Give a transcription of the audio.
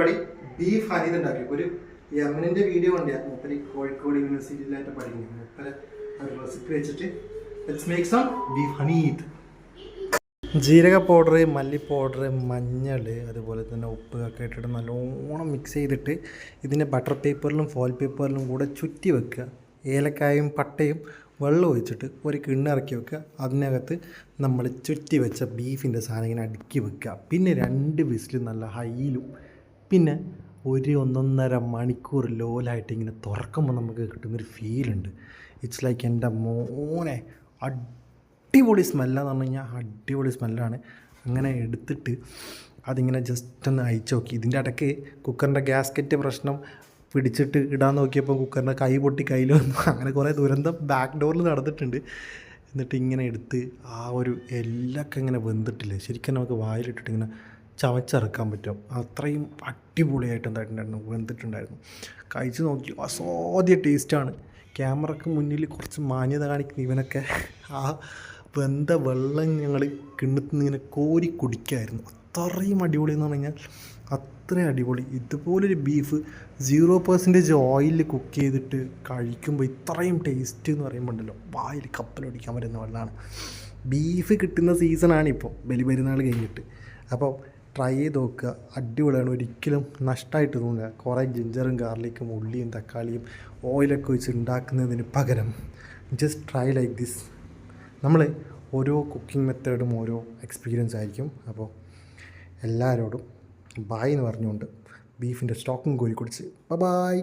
പരിപാടി ബീഫ് ഹനീത് ഉണ്ടാക്കി. ഒരു യമനിൻ്റെ വീഡിയോ കണ്ടിയാ മൂപ്പര് കോഴിക്കോട് യൂണിവേഴ്സിറ്റിയിലായിട്ട് പഠിക്കുന്നത്. മൂപ്പര് ഒരു റെസിപ്പി വെച്ചിട്ട് ലെറ്റ്സ് മേക്ക് സം ബീഫ് ഹനീത്. ജീരക പൗഡർ, മല്ലി പൗഡർ, മഞ്ഞൾ, അതുപോലെ തന്നെ ഉപ്പ് ഒക്കെ ഇട്ടിട്ട് നല്ലോണം മിക്സ് ചെയ്തിട്ട് ഇതിനെ ബട്ടർ പേപ്പറിലും ഫോയിൽ പേപ്പറിലും കൂടെ ചുറ്റി വെക്കുക. ഏലക്കായും പട്ടയും വെള്ളം ഒഴിച്ചിട്ട് ഒരു കിണ്ണിറക്കി വെക്കുക. അതിനകത്ത് നമ്മൾ ചുറ്റി വെച്ച ബീഫിൻ്റെ സാധനം ഇങ്ങനെ അടുക്കി വെക്കുക. പിന്നെ 2 വിസിൽ നല്ല ഹൈയിലും പിന്നെ 1-1.5 മണിക്കൂർ ലോലായിട്ട് ഇങ്ങനെ തുറക്കുമ്പോൾ നമുക്ക് കിട്ടുന്നൊരു ഫീലുണ്ട്. ഇറ്റ്സ് ലൈക്ക് എൻ്റെ മോനെ അടിപൊളി സ്മെല്ലാന്ന് പറഞ്ഞു കഴിഞ്ഞാൽ അടിപൊളി സ്മെല്ലാണ്. അങ്ങനെ എടുത്തിട്ട് അതിങ്ങനെ ജസ്റ്റ് ഒന്ന് അയച്ചു നോക്കി. ഇതിൻ്റെ ഇടയ്ക്ക് കുക്കറിൻ്റെ ഗ്യാസ്കറ്റ് പ്രശ്നം പിടിച്ചിട്ട് ഇടാൻ നോക്കിയപ്പോൾ കുക്കറിൻ്റെ കൈ പൊട്ടി കയ്യിൽ വന്നു. അങ്ങനെ കുറേ ദുരന്തം ബാക്ക് ഡോറിൽ നടന്നിട്ടുണ്ട്. എന്നിട്ട് ഇങ്ങനെ എടുത്ത് ആ ഒരു എല്ലൊക്കെ ഇങ്ങനെ വെന്തിട്ടില്ലേ, ശരിക്കും നമുക്ക് വായിലിട്ടിട്ട് ഇങ്ങനെ ചവച്ചിറക്കാൻ പറ്റും. അത്രയും അടിപൊളിയായിട്ട് എന്തായിട്ടുണ്ടായിരുന്നു, വെന്തിട്ടുണ്ടായിരുന്നു. കഴിച്ച് നോക്കി അസാധ്യ ടേസ്റ്റാണ്. ക്യാമറക്ക് മുന്നിൽ കുറച്ച് മാന്യത കാണിക്കുന്ന ഇവനൊക്കെ ആ വെന്ത വെള്ളം ഞങ്ങൾ കിണ്ണത്തിൽ നിന്ന് ഇങ്ങനെ കോരി കുടിക്കായിരുന്നു. അത്രയും അടിപൊളി എന്ന് പറഞ്ഞു കഴിഞ്ഞാൽ അത്രയും അടിപൊളി. ഇതുപോലൊരു ബീഫ് 0% ഓയിലിൽ കുക്ക് ചെയ്തിട്ട് കഴിക്കുമ്പോൾ ഇത്രയും ടേസ്റ്റ് എന്ന് പറയുമ്പോൾ ഉണ്ടല്ലോ, വായിൽ കപ്പലൊടിക്കാൻ പറ്റുന്ന വെള്ളമാണ്. ബീഫ് കിട്ടുന്ന സീസണാണിപ്പോൾ, ബലിപെരുന്നാൾ കഴിഞ്ഞിട്ട്. അപ്പോൾ ട്രൈ ചെയ്ത് നോക്കുക, അടിപൊളിയാണ്. ഒരിക്കലും നഷ്ടമായിട്ട് തോന്നുക. കുറേ ജിഞ്ചറും ഗാർലിക്കും ഉള്ളിയും തക്കാളിയും ഓയിലൊക്കെ വെച്ച് ഉണ്ടാക്കുന്നതിന് പകരം ജസ്റ്റ് ട്രൈ ലൈക്ക് ദിസ്. നമ്മൾ ഓരോ കുക്കിംഗ് മെത്തേഡും ഓരോ എക്സ്പീരിയൻസ് ആയിരിക്കും. അപ്പോൾ എല്ലാവരോടും ബായ് എന്ന് പറഞ്ഞുകൊണ്ട് ബീഫിൻ്റെ സ്റ്റോക്കും കോരി കുടിച്ച് ബൈ.